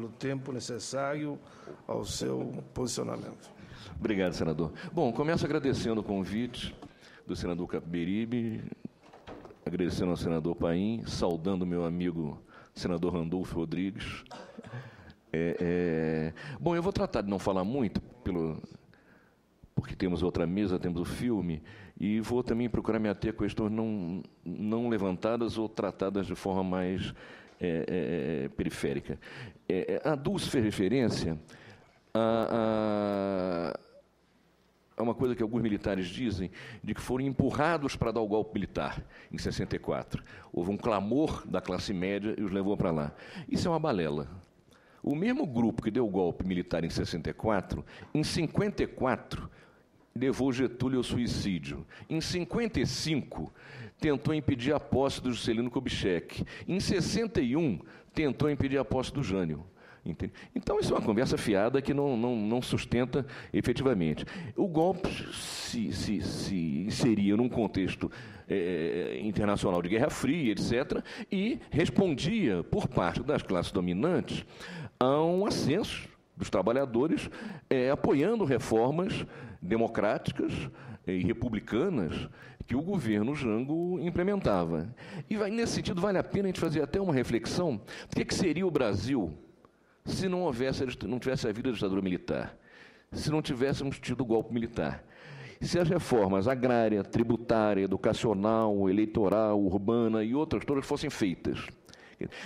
pelo tempo necessário ao seu posicionamento. Obrigado, senador. Bom, começo agradecendo o convite do senador Capiberibe, agradecendo ao senador Paim, saudando meu amigo senador Randolfo Rodrigues. Bom, eu vou tratar de não falar muito, porque temos outra mesa, temos o filme, e vou também procurar me ater a questões não levantadas ou tratadas de forma mais periférica. A Dulce fez referência a uma coisa que alguns militares dizem, de que foram empurrados para dar o golpe militar, em 64. Houve um clamor da classe média e os levou para lá. Isso é uma balela. O mesmo grupo que deu o golpe militar em 64, em 54, levou Getúlio ao suicídio. Em 55, tentou impedir a posse do Juscelino Kubitschek. Em 61, tentou impedir a posse do Jânio. Entende? Então, isso é uma conversa fiada que não sustenta efetivamente. O golpe se inseria num contexto internacional de Guerra Fria, etc., e respondia, por parte das classes dominantes, a um ascenso dos trabalhadores apoiando reformas democráticas e republicanas que o governo Jango implementava. E nesse sentido, vale a pena a gente fazer até uma reflexão do que seria o Brasil se não tivesse havido a ditadura militar, se não tivéssemos tido o golpe militar, se as reformas agrária, tributária, educacional, eleitoral, urbana e outras todas fossem feitas,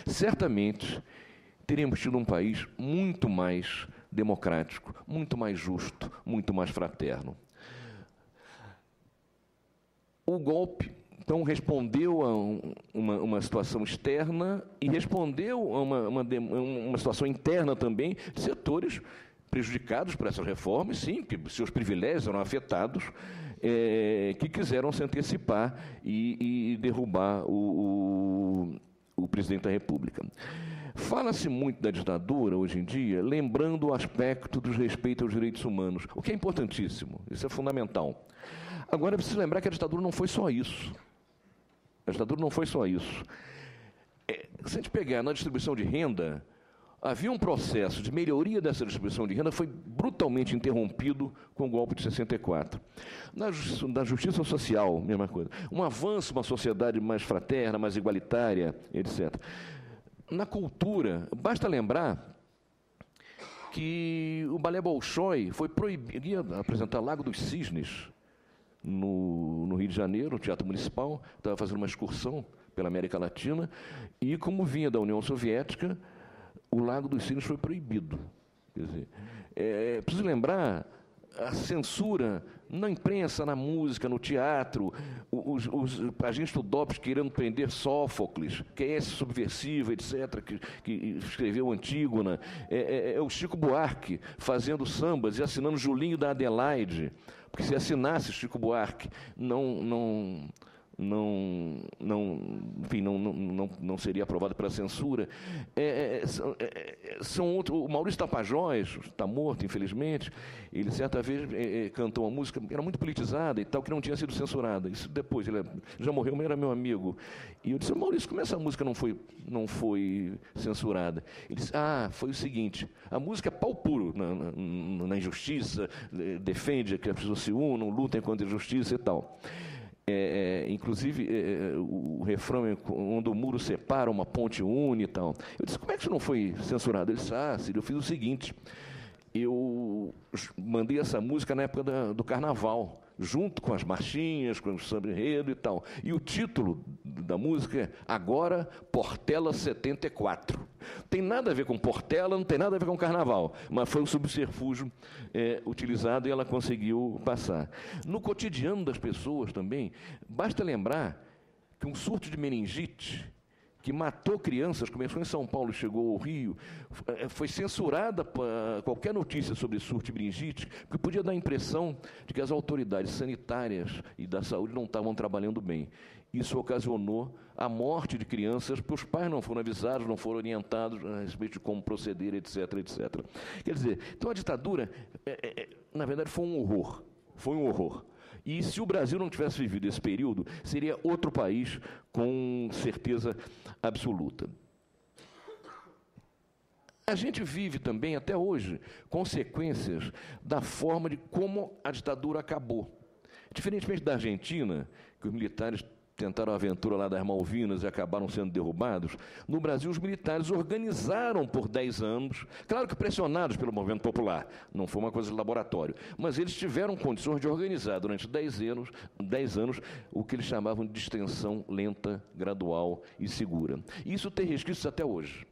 certamente teríamos tido um país muito mais democrático, muito mais justo, muito mais fraterno. O golpe, então, respondeu a uma situação externa e respondeu a uma situação interna também de setores prejudicados por essas reformas, sim, que seus privilégios eram afetados, que quiseram se antecipar e derrubar o presidente da República. Fala-se muito da ditadura, hoje em dia, lembrando o aspecto do respeito aos direitos humanos, o que é importantíssimo, isso é fundamental. Agora, é preciso lembrar que a ditadura não foi só isso. A ditadura não foi só isso. Se a gente pegar na distribuição de renda, havia um processo de melhoria dessa distribuição de renda que foi brutalmente interrompido com o golpe de 64. Na justiça social, mesma coisa. Um avanço, uma sociedade mais fraterna, mais igualitária, etc. Na cultura, basta lembrar que o Balé Bolshoi foi proibido, ia apresentar Lago dos Cisnes, no Rio de Janeiro, no Teatro Municipal, estava fazendo uma excursão pela América Latina, e como vinha da União Soviética, o Lago dos Cisnes foi proibido. Quer dizer, preciso lembrar a censura na imprensa, na música, no teatro, os agentes do DOPS querendo prender Sófocles, que é esse subversivo, etc., que escreveu Antígona, o Chico Buarque fazendo sambas e assinando Julinho da Adelaide, porque se assinasse Chico Buarque, enfim, não seria aprovado pela censura. O Maurício Tapajós, está morto, infelizmente, ele certa vez cantou uma música que era muito politizada e tal, que não tinha sido censurada. Isso depois, ele já morreu, mas era meu amigo. E eu disse: Maurício, como essa música não foi censurada? Ele disse: foi o seguinte, a música é pau puro na injustiça, defende que as pessoas se unam, lutem contra a injustiça e tal. Inclusive, o refrão é onde o muro separa, uma ponte une e tal. Eu disse: como é que isso não foi censurado? Ele disse: Ciro, eu fiz o seguinte, eu mandei essa música na época do Carnaval, junto com as marchinhas, com o samba-enredo e tal. E o título da música é Agora Portela 74. Tem nada a ver com Portela, não tem nada a ver com Carnaval, mas foi um subterfúgio utilizado e ela conseguiu passar. No cotidiano das pessoas também, basta lembrar que um surto de meningite que matou crianças, começou em São Paulo e chegou ao Rio, foi censurada qualquer notícia sobre surto de meningite, porque podia dar a impressão de que as autoridades sanitárias e da saúde não estavam trabalhando bem. Isso ocasionou a morte de crianças, porque os pais não foram avisados, não foram orientados a respeito de como proceder, etc., etc. Quer dizer, então a ditadura, na verdade, foi um horror. Foi um horror. E se o Brasil não tivesse vivido esse período, seria outro país com certeza absoluta. A gente vive também, até hoje, consequências da forma de como a ditadura acabou. Diferentemente da Argentina, que os militares tentaram a aventura lá das Malvinas e acabaram sendo derrubados, no Brasil os militares organizaram por 10 anos, claro que pressionados pelo movimento popular, não foi uma coisa de laboratório, mas eles tiveram condições de organizar durante 10 anos o que eles chamavam de distensão lenta, gradual e segura. E isso tem resquícios até hoje.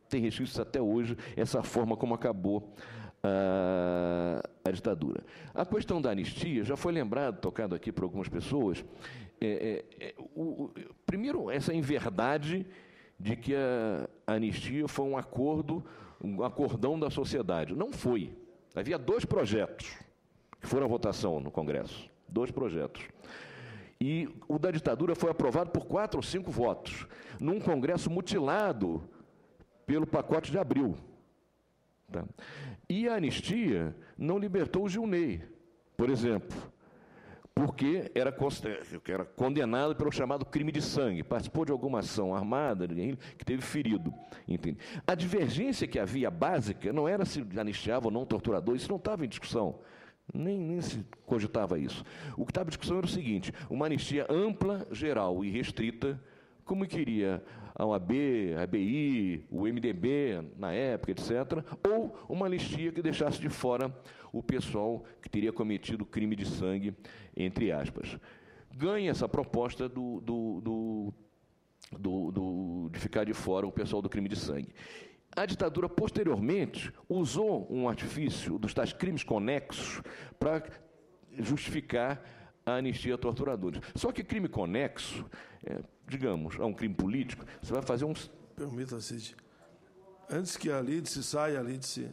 Tem resquícios até hoje, essa forma como acabou a ditadura. A questão da anistia já foi tocado aqui por algumas pessoas. Primeiro, essa inverdade de que a anistia foi um acordão da sociedade. Não foi. Havia 2 projetos que foram à votação no Congresso. 2 projetos. E o da ditadura foi aprovado por 4 ou 5 votos, num Congresso mutilado pelo pacote de Abril. Tá? E a anistia não libertou o Gilney, por exemplo, porque era condenado pelo chamado crime de sangue, participou de alguma ação armada, que teve ferido. Entende? A divergência que havia básica não era se anistiava ou não torturador, isso não estava em discussão. Nem se cogitava isso. O que estava em discussão era o seguinte: uma anistia ampla, geral e restrita, como queria a OAB, a ABI, o MDB, na época, etc., ou uma anistia que deixasse de fora o pessoal que teria cometido crime de sangue, entre aspas. Ganha essa proposta de ficar de fora o pessoal do crime de sangue. A ditadura, posteriormente, usou um artifício dos tais crimes conexos para justificar a anistia a torturadores. Só que crime conexo, digamos, a um crime político, você vai fazer uns... Permita, Cid. Antes que a Lídice saia, Lídice,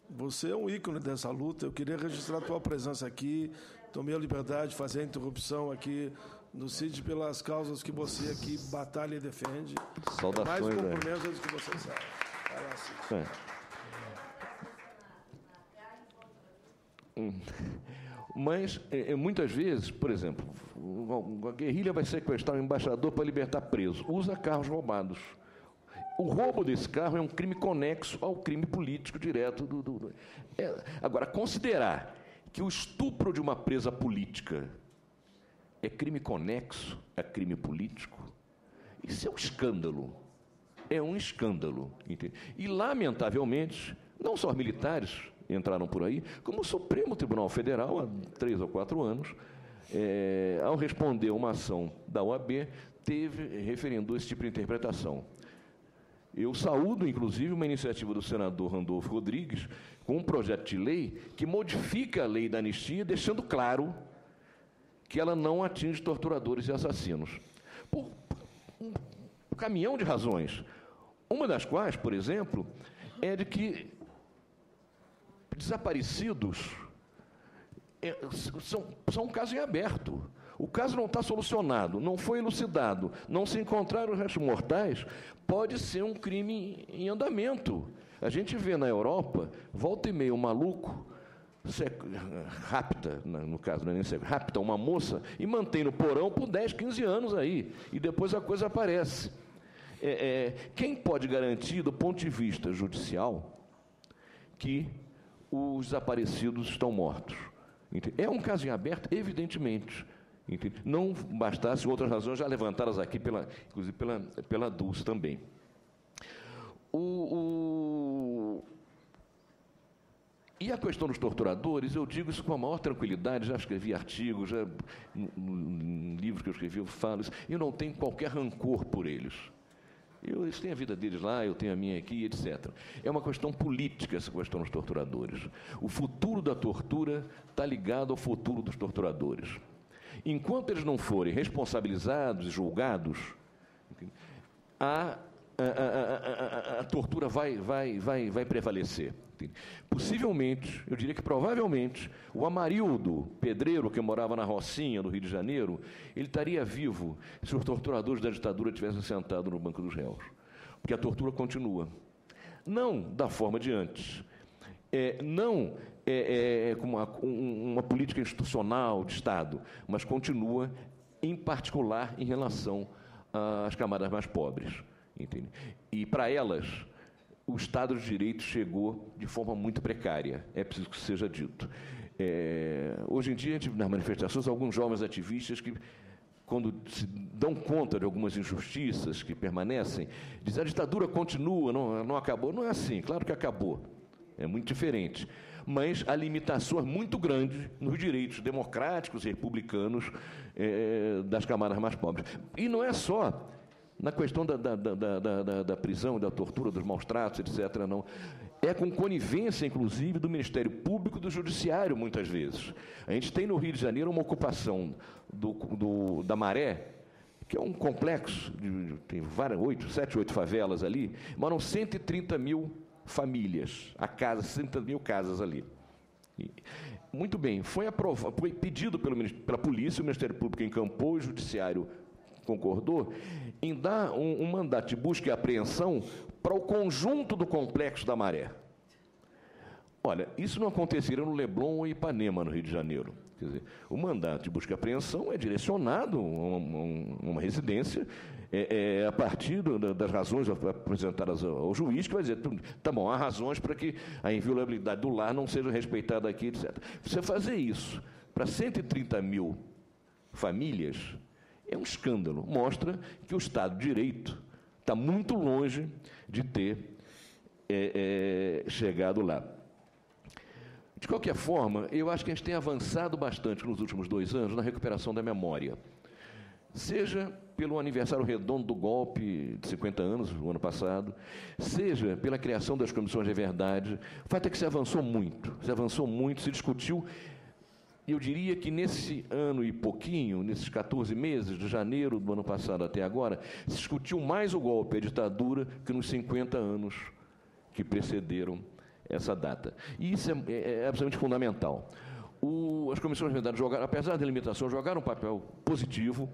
você é um ícone dessa luta. Eu queria registrar a tua presença aqui. Tomei a liberdade de fazer a interrupção aqui no Cid pelas causas que você aqui batalha e defende. Saudações, mais cumprimentos antes que você saia. Vai lá, Cid. Mas, muitas vezes, por exemplo, a guerrilha vai sequestrar um embaixador para libertar preso, usa carros roubados. O roubo desse carro é um crime conexo ao crime político direto. Agora, considerar que o estupro de uma presa política é crime conexo a crime político, isso é um escândalo. É um escândalo. Entende? E, lamentavelmente, não só os militares entraram por aí, como o Supremo Tribunal Federal, há 3 ou 4 anos, ao responder uma ação da OAB, referendou esse tipo de interpretação. Eu saúdo, inclusive, uma iniciativa do senador Randolfo Rodrigues, com um projeto de lei que modifica a lei da anistia, deixando claro que ela não atinge torturadores e assassinos. Por um caminhão de razões. Uma das quais, por exemplo, é de que desaparecidos são um caso em aberto. O caso não está solucionado, não foi elucidado, não se encontraram os restos mortais, pode ser um crime em andamento. A gente vê na Europa, volta e meia, um maluco rapta, no caso, não é nem rapta uma moça e mantém no porão por 10, 15 anos aí, e depois a coisa aparece. Quem pode garantir, do ponto de vista judicial, que os desaparecidos estão mortos? Entende? É um caso em aberto, evidentemente. Entende? Não bastasse outras razões já levantadas aqui, inclusive pela Dulce também. E a questão dos torturadores, eu digo isso com a maior tranquilidade, já escrevi artigos, em livros que eu escrevi, eu falo isso, eu não tenho qualquer rancor por eles. Eles têm a vida deles lá, eu tenho a minha aqui, etc. É uma questão política essa questão dos torturadores. O futuro da tortura está ligado ao futuro dos torturadores. Enquanto eles não forem responsabilizados e julgados, a tortura vai prevalecer. Possivelmente, eu diria que provavelmente, o Amarildo, pedreiro que morava na Rocinha, do Rio de Janeiro, ele estaria vivo se os torturadores da ditadura tivessem sentado no banco dos réus. Porque a tortura continua. Não da forma de antes. Não como uma política institucional de Estado, mas continua, em particular, em relação às camadas mais pobres. Entende? E, para elas, o Estado de Direito chegou de forma muito precária, é preciso que seja dito. Hoje em dia, nas manifestações, alguns jovens ativistas que, quando se dão conta de algumas injustiças que permanecem, dizem: a ditadura continua, não acabou. Não é assim, claro que acabou, é muito diferente. Mas há limitações muito grandes nos direitos democráticos e republicanos das camadas mais pobres. E não é só na questão da prisão, da tortura, dos maus tratos, etc., não. É com conivência, inclusive, do Ministério Público e do Judiciário, muitas vezes. A gente tem no Rio de Janeiro uma ocupação da Maré, que é um complexo, tem 7, 8 favelas ali, moram 130 mil famílias, 130 mil casas ali. Muito bem, foi pedido pela polícia, o Ministério Público encampou, o Judiciário concordou, em dar um mandato de busca e apreensão para o conjunto do complexo da Maré. Olha, isso não aconteceria no Leblon ou Ipanema, no Rio de Janeiro. Quer dizer, o mandato de busca e apreensão é direcionado a uma residência a partir das razões apresentadas ao juiz, que vai dizer: tá bom, há razões para que a inviolabilidade do lar não seja respeitada aqui, etc. Você fazer isso para 130 mil famílias é um escândalo. Mostra que o Estado de Direito está muito longe de ter chegado lá. De qualquer forma, eu acho que a gente tem avançado bastante nos últimos 2 anos na recuperação da memória. Seja pelo aniversário redondo do golpe de 50 anos, no ano passado, seja pela criação das comissões de verdade. O fato é que se avançou muito, se discutiu. Eu diria que nesse ano e pouquinho, nesses 14 meses, de janeiro do ano passado até agora, se discutiu mais o golpe, a ditadura, que nos 50 anos que precederam essa data. E isso é absolutamente fundamental. As comissões de verdade, apesar da limitação, jogaram um papel positivo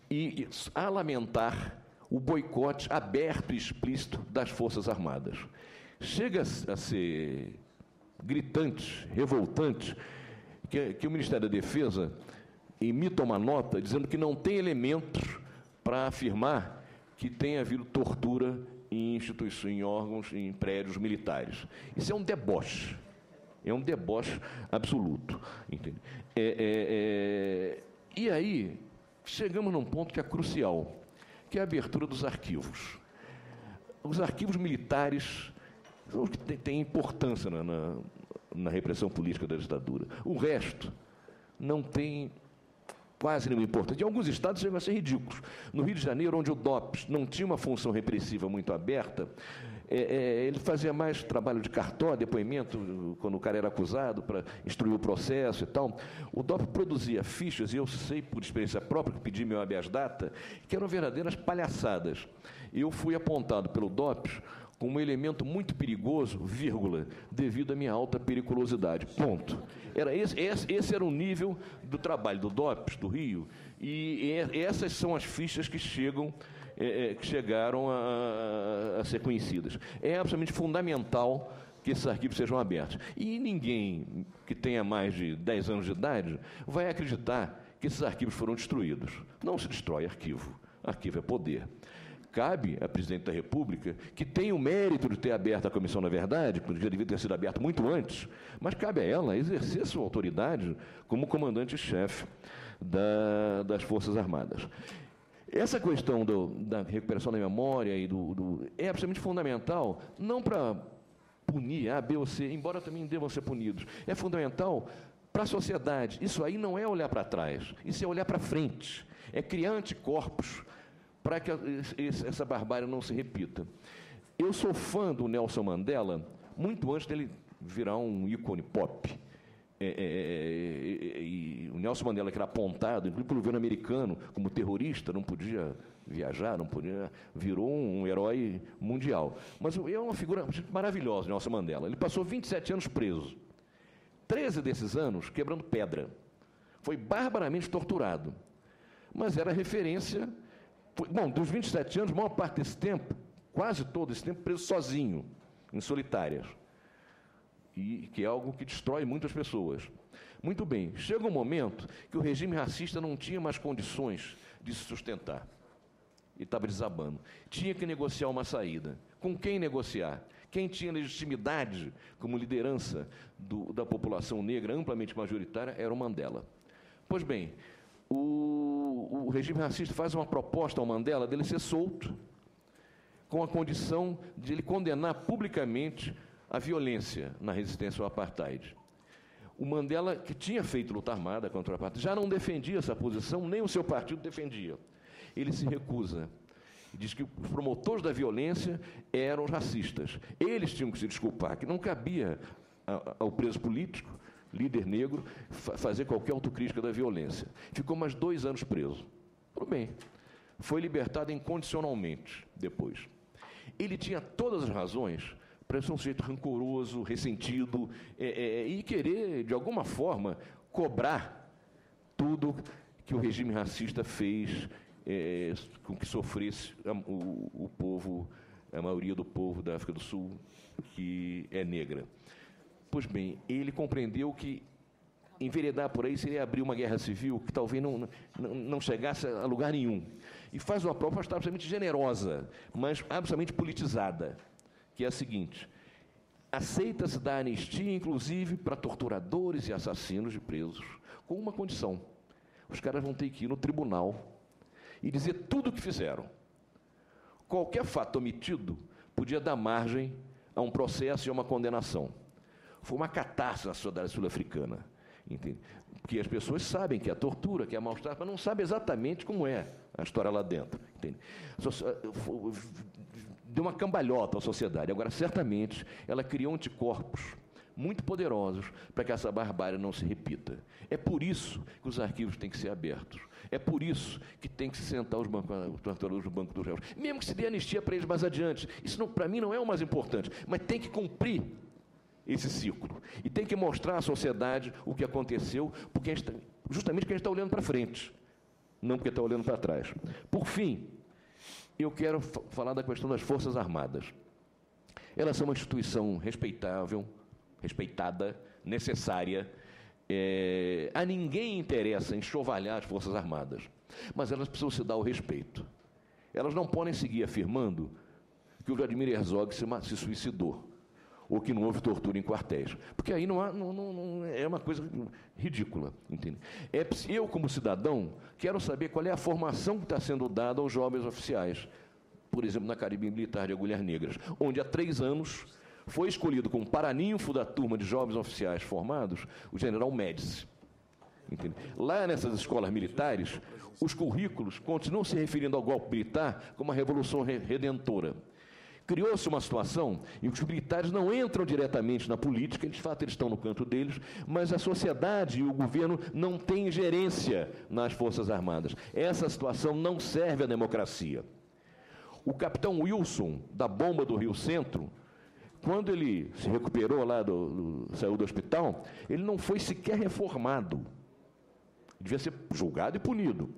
e a lamentar o boicote aberto e explícito das Forças Armadas. Chega a ser gritante, revoltante, que o Ministério da Defesa emita uma nota dizendo que não tem elementos para afirmar que tenha havido tortura em instituições, em órgãos, em prédios militares. Isso é um deboche absoluto. Entende? E aí, chegamos num ponto que é crucial, que é a abertura dos arquivos. Os arquivos militares são os que têm importância na repressão política da ditadura. O resto não tem quase nenhuma importância. Em alguns estados chegam a ser ridículos. No Rio de Janeiro, onde o DOPS não tinha uma função repressiva muito aberta, ele fazia mais trabalho de cartório, depoimento, quando o cara era acusado, para instruir o processo e tal. O DOPS produzia fichas, e eu sei por experiência própria, que pedi meu habeas data, que eram verdadeiras palhaçadas. Eu fui apontado pelo DOPS como um elemento muito perigoso, devido à minha alta periculosidade. Ponto. Esse era o nível do trabalho do DOPS, do Rio, e essas são as fichas que chegaram a ser conhecidas. É absolutamente fundamental que esses arquivos sejam abertos. E ninguém que tenha mais de 10 anos de idade vai acreditar que esses arquivos foram destruídos. Não se destrói arquivo. Arquivo é poder. Cabe à Presidente da República, que tem o mérito de ter aberto a Comissão da Verdade, porque já devia ter sido aberto muito antes, mas cabe a ela exercer sua autoridade como comandante-chefe das Forças Armadas. Essa questão da recuperação da memória é absolutamente fundamental, não para punir A, B ou C, embora também devam ser punidos. É fundamental para a sociedade. Isso aí não é olhar para trás, isso é olhar para frente, é criar anticorpos para que essa barbárie não se repita. Eu sou fã do Nelson Mandela muito antes dele virar um ícone pop. E o Nelson Mandela, que era apontado, inclusive pelo governo americano, como terrorista, não podia viajar, virou um herói mundial. Mas é uma figura maravilhosa, Nelson Mandela. Ele passou 27 anos preso. 13 desses anos quebrando pedra. Foi barbaramente torturado. Mas era referência. Bom, dos 27 anos, a maior parte desse tempo, quase todo esse tempo, preso sozinho, em solitárias. E que é algo que destrói muitas pessoas. Muito bem, chega um momento que o regime racista não tinha mais condições de se sustentar. E estava desabando. Tinha que negociar uma saída. Com quem negociar? Quem tinha legitimidade como liderança da população negra amplamente majoritária era o Mandela. Pois bem, o regime racista faz uma proposta ao Mandela dele ser solto, com a condição de ele condenar publicamente a violência na resistência ao apartheid. O Mandela, que tinha feito luta armada contra o apartheid, já não defendia essa posição, nem o seu partido defendia. Ele se recusa. Diz que os promotores da violência eram os racistas. Eles tinham que se desculpar, que não cabia ao preso político, líder negro, fazer qualquer autocrítica da violência. Ficou mais 2 anos preso. Tudo bem. Foi libertado incondicionalmente depois. Ele tinha todas as razões para ser um sujeito rancoroso, ressentido, e querer, de alguma forma, cobrar tudo que o regime racista fez com que sofresse o povo, a maioria do povo da África do Sul, que é negra. Pois bem, ele compreendeu que enveredar por aí seria abrir uma guerra civil que talvez não chegasse a lugar nenhum. E faz uma proposta absolutamente generosa, mas absolutamente politizada, que é a seguinte: aceita-se dar anistia, inclusive, para torturadores e assassinos de presos, com uma condição: os caras vão ter que ir no tribunal e dizer tudo o que fizeram. Qualquer fato omitido podia dar margem a um processo e a uma condenação. Foi uma catástrofe na sociedade sul-africana, entende? Porque as pessoas sabem que é tortura, que é maus-tratos, mas não sabem exatamente como é a história lá dentro, entende? Deu uma cambalhota à sociedade. Agora, certamente, ela criou anticorpos muito poderosos para que essa barbárie não se repita. É por isso que os arquivos têm que ser abertos. É por isso que tem que se sentar os torturadores no banco dos réus. Mesmo que se dê anistia para eles mais adiante. Isso, para mim, não é o mais importante, mas tem que cumprir esse ciclo. E tem que mostrar à sociedade o que aconteceu, porque justamente porque a gente está olhando para frente, não porque está olhando para trás. Por fim, eu quero falar da questão das Forças Armadas. Elas são uma instituição respeitável, respeitada, necessária. A ninguém interessa enxovalhar as Forças Armadas, mas elas precisam se dar o respeito. Elas não podem seguir afirmando que o Vladimir Herzog se suicidou, ou que não houve tortura em quartéis, porque aí é uma coisa ridícula, entende? Eu, como cidadão, quero saber qual é a formação que está sendo dada aos jovens oficiais, por exemplo, na Academia Militar de Agulhas Negras, onde há 3 anos foi escolhido como paraninfo da turma de jovens oficiais formados o general Médici. Entende? Lá nessas escolas militares, os currículos continuam se referindo ao golpe militar como a Revolução Redentora. Criou-se uma situação em que os militares não entram diretamente na política, de fato eles estão no canto deles, mas a sociedade e o governo não têm ingerência nas Forças Armadas. Essa situação não serve à democracia. O capitão Wilson, da bomba do Rio Centro, quando ele se recuperou lá, saiu do hospital, ele não foi sequer reformado. Devia ser julgado e punido.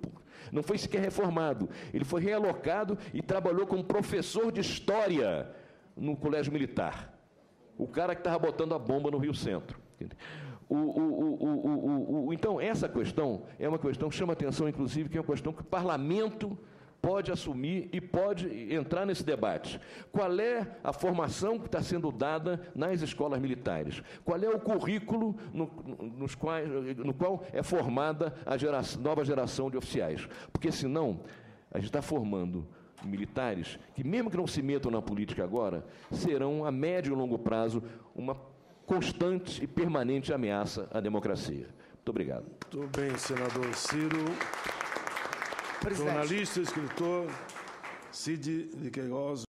Não foi sequer reformado. Ele foi realocado e trabalhou como professor de história no colégio militar. O cara que estava botando a bomba no Rio Centro. Então, essa questão é uma questão que chama atenção, inclusive, que é uma questão que o parlamento pode assumir e pode entrar nesse debate. Qual é a formação que está sendo dada nas escolas militares? Qual é o currículo no qual é formada a nova geração de oficiais? Porque, senão, a gente está formando militares que, mesmo que não se metam na política agora, serão, a médio e longo prazo, uma constante e permanente ameaça à democracia. Muito obrigado. Muito bem, senador Ciro. Presidente. Jornalista, escritor, Cid de Queiroz.